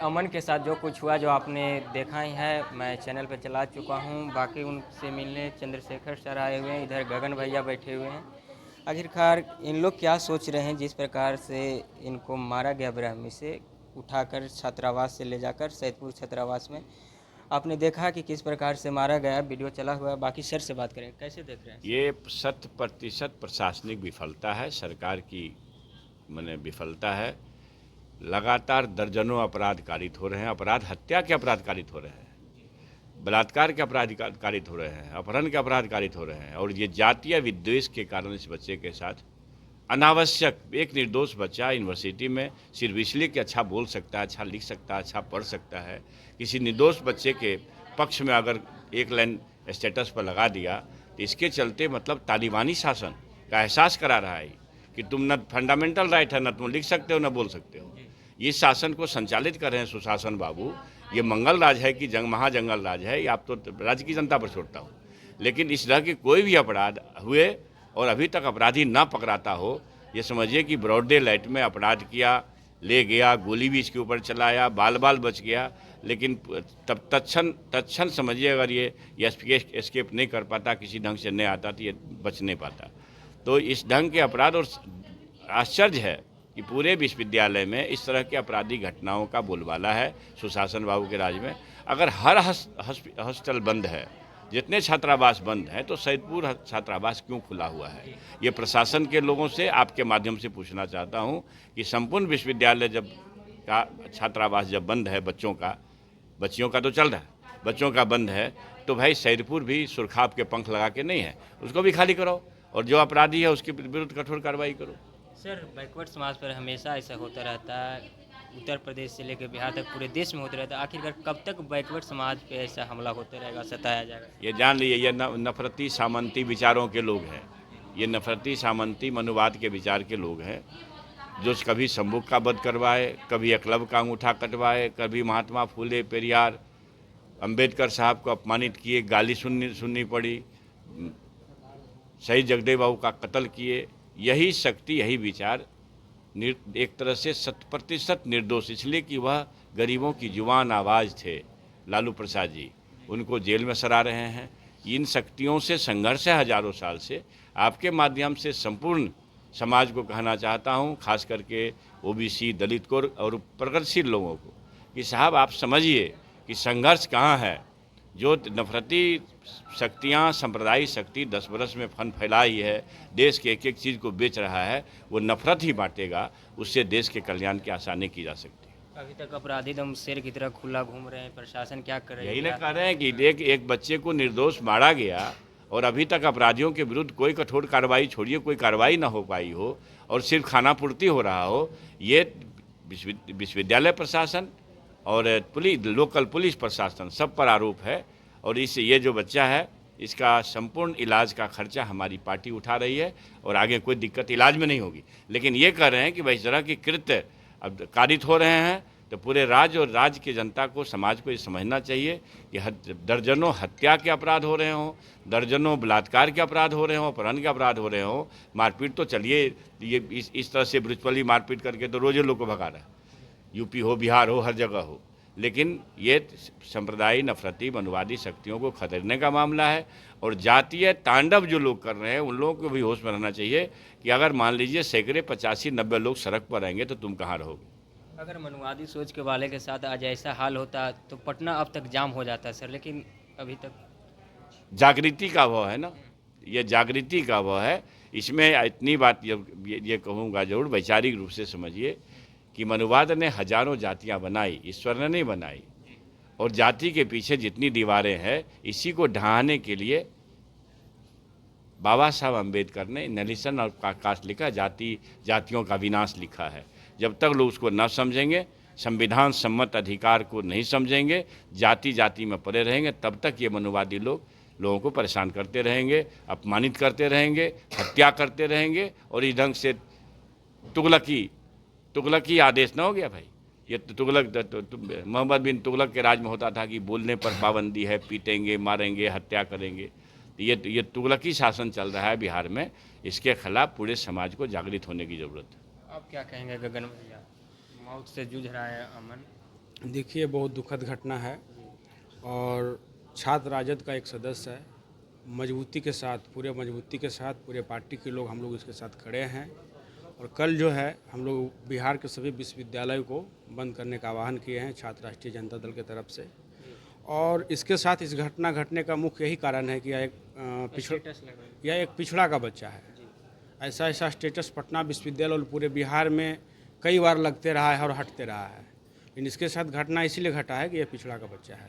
अमन के साथ जो कुछ हुआ, जो आपने देखा ही है, मैं चैनल पर चला चुका हूँ। बाकी उनसे मिलने चंद्रशेखर सर आए हुए हैं, इधर गगन भैया बैठे हुए हैं। आखिरकार इन लोग क्या सोच रहे हैं, जिस प्रकार से इनको मारा गया ब्राह्मी से उठाकर छात्रावास से ले जाकर सैदपुर छात्रावास में। आपने देखा कि किस प्रकार से मारा गया, वीडियो चला हुआ है। बाकी सर से बात करें, कैसे देख रहे हैं? ये 100% प्रशासनिक विफलता है, सरकार की माने विफलता है। लगातार दर्जनों अपराध कारित हो रहे हैं, अपराध हत्या के अपराध कारित हो रहे हैं, बलात्कार के अपराध कारित हो रहे हैं, अपहरण के अपराध कारित हो रहे हैं। और ये जातीय विद्वेष के कारण इस बच्चे के साथ अनावश्यक, एक निर्दोष बच्चा यूनिवर्सिटी में सिर्फ इसलिए कि अच्छा बोल सकता है, अच्छा लिख सकता है, अच्छा पढ़ सकता है, किसी निर्दोष बच्चे के पक्ष में अगर एक लाइन स्टेटस पर लगा दिया तो इसके चलते मतलब तालिबानी शासन का एहसास करा रहा है कि तुम न फंडामेंटल राइट है, न तुम लिख सकते हो न बोल सकते हो। इस शासन को संचालित कर रहे हैं सुशासन बाबू। ये मंगल राज है कि महाजंगल राज है, ये आप तो राज्य की जनता पर छोड़ता हूँ। लेकिन इस तरह के कोई भी अपराध हुए और अभी तक अपराधी ना पकड़ाता हो, ये समझिए कि ब्रॉड डे लाइट में अपराध किया, ले गया, गोली भी इसके ऊपर चलाया, बाल बाल बच गया। लेकिन तब तत्क्षण समझिए, अगर ये एस्केप नहीं कर पाता, किसी ढंग से नहीं आता तो ये बच नहीं पाता। तो इस ढंग के अपराध, और आश्चर्य है कि पूरे विश्वविद्यालय में इस तरह के आपराधिक घटनाओं का बोलबाला है सुशासन बाबू के राज में। अगर हर हॉस्टल बंद है, जितने छात्रावास बंद हैं, तो सैदपुर छात्रावास क्यों खुला हुआ है? ये प्रशासन के लोगों से आपके माध्यम से पूछना चाहता हूं कि संपूर्ण विश्वविद्यालय जब का छात्रावास जब बंद है, बच्चियों का तो चल रहा है, बच्चों का बंद है, तो भाई सैदपुर भी सुरखाब के पंख लगा के नहीं है, उसको भी खाली करो और जो अपराधी है उसके विरुद्ध कठोर कार्रवाई करो। सर, बैकवर्ड समाज पर हमेशा ऐसा होता रहता है, उत्तर प्रदेश से लेकर बिहार तक पूरे देश में होता रहता है। आखिरकार कब तक बैकवर्ड समाज पे ऐसा हमला होता रहेगा, सताया जाएगा? ये जान लीजिए, ये नफरती सामंती विचारों के लोग हैं, ये नफरती सामंती मनुवाद के विचार के लोग हैं, जो कभी शंभुक का वध करवाए, कभी एकलव्य का अंगूठा कटवाए, कभी महात्मा फूले पेरियार अंबेडकर साहब को अपमानित किए, गाली सुननी पड़ी, शहीद जगदेव बाबू का कत्ल किए। यही शक्ति, यही विचार एक तरह से 100% निर्दोष, इसलिए कि वह गरीबों की जुबान आवाज़ थे, लालू प्रसाद जी, उनको जेल में सरा रहे हैं। इन शक्तियों से संघर्ष है हजारों साल से। आपके माध्यम से संपूर्ण समाज को कहना चाहता हूँ, खास करके ओबीसी, दलित को और प्रगतिशील लोगों को, कि साहब आप समझिए कि संघर्ष कहाँ है। जो नफरती शक्तियाँ, सांप्रदायिक शक्ति 10 बरस में फन फैलाई है, देश के एक एक चीज़ को बेच रहा है, वो नफरत ही बांटेगा, उससे देश के कल्याण की आशा नहीं की जा सकती। अभी तक अपराधी दम शेर की तरह खुला घूम रहे हैं, प्रशासन क्या कर रही है? यही ना कह रहे हैं कि एक बच्चे को निर्दोष मारा गया और अभी तक अपराधियों के विरुद्ध कोई कठोर कार्रवाई, छोड़िए कोई कार्रवाई ना हो पाई हो और सिर्फ खानापूर्ति हो रहा हो। ये विश्वविद्यालय प्रशासन और लोकल पुलिस प्रशासन सब पर आरोप है। और ये जो बच्चा है, इसका संपूर्ण इलाज का खर्चा हमारी पार्टी उठा रही है और आगे कोई दिक्कत इलाज में नहीं होगी। लेकिन ये कह रहे हैं कि भाई इस तरह के कृत्य अब कारित हो रहे हैं, तो पूरे राज्य और राज्य की जनता को, समाज को ये समझना चाहिए कि दर्जनों हत्या के अपराध हो रहे हों, दर्जनों बलात्कार के अपराध हो रहे हों, अपहरण के अपराध हो रहे हों, मारपीट तो चलिए, ये इस तरह से ब्रिचपली मारपीट करके तो रोज़ लोग को भगा रहा है, यूपी हो, बिहार हो, हर जगह हो। लेकिन ये संप्रदाय नफरती मनवादी शक्तियों को खदेड़ने का मामला है। और जातीय तांडव जो लोग कर रहे हैं, उन लोगों को भी होश में रहना चाहिए कि अगर मान लीजिए सैकड़े 85-90 लोग सड़क पर रहेंगे तो तुम कहाँ रहोगे? अगर मनवादी सोच के वाले के साथ आज ऐसा हाल होता तो पटना अब तक जाम हो जाता है सर, लेकिन अभी तक जागृति का अभाव है ना, ये जागृति का अभाव है। इसमें इतनी बात ये कहूँगा जरूर, वैचारिक रूप से समझिए कि मनुवाद ने हजारों जातियां बनाई, ईश्वर ने नहीं बनाई। और जाति के पीछे जितनी दीवारें हैं, इसी को ढहाने के लिए बाबा साहब अम्बेडकर ने नेलिसन और कास्ट लिखा, जातियों का विनाश लिखा है। जब तक लोग उसको न समझेंगे, संविधान सम्मत अधिकार को नहीं समझेंगे, जाति में पड़े रहेंगे, तब तक ये मनुवादी लोगों को परेशान करते रहेंगे, अपमानित करते रहेंगे, हत्या करते रहेंगे। और इस ढंग से तुगलकी आदेश न हो गया भाई। ये मोहम्मद बिन तुगलक के राज में होता था कि बोलने पर पाबंदी है, पीटेंगे, मारेंगे, हत्या करेंगे। ये तुगलकी शासन चल रहा है बिहार में। इसके खिलाफ पूरे समाज को जागृत होने की ज़रूरत है। आप क्या कहेंगे गगन भैया? मौत से जूझ रहा है अमन। देखिए, बहुत दुखद घटना है और छात्र राजद का एक सदस्य है। मजबूती के साथ, पूरे मजबूती के साथ पूरे पार्टी के लोग हम लोग इसके साथ खड़े हैं और कल जो है हम लोग बिहार के सभी विश्वविद्यालयों को बंद करने का आह्वान किए हैं छात्र राष्ट्रीय जनता दल की तरफ से। और इसके साथ इस घटना घटने का मुख्य यही कारण है कि यह एक पिछड़ा का बच्चा है। ऐसा ऐसा स्टेटस पटना विश्वविद्यालय और पूरे बिहार में कई बार लगते रहा है और हटते रहा है, लेकिन इसके साथ घटना इसीलिए घटा है कि यह पिछड़ा का बच्चा है।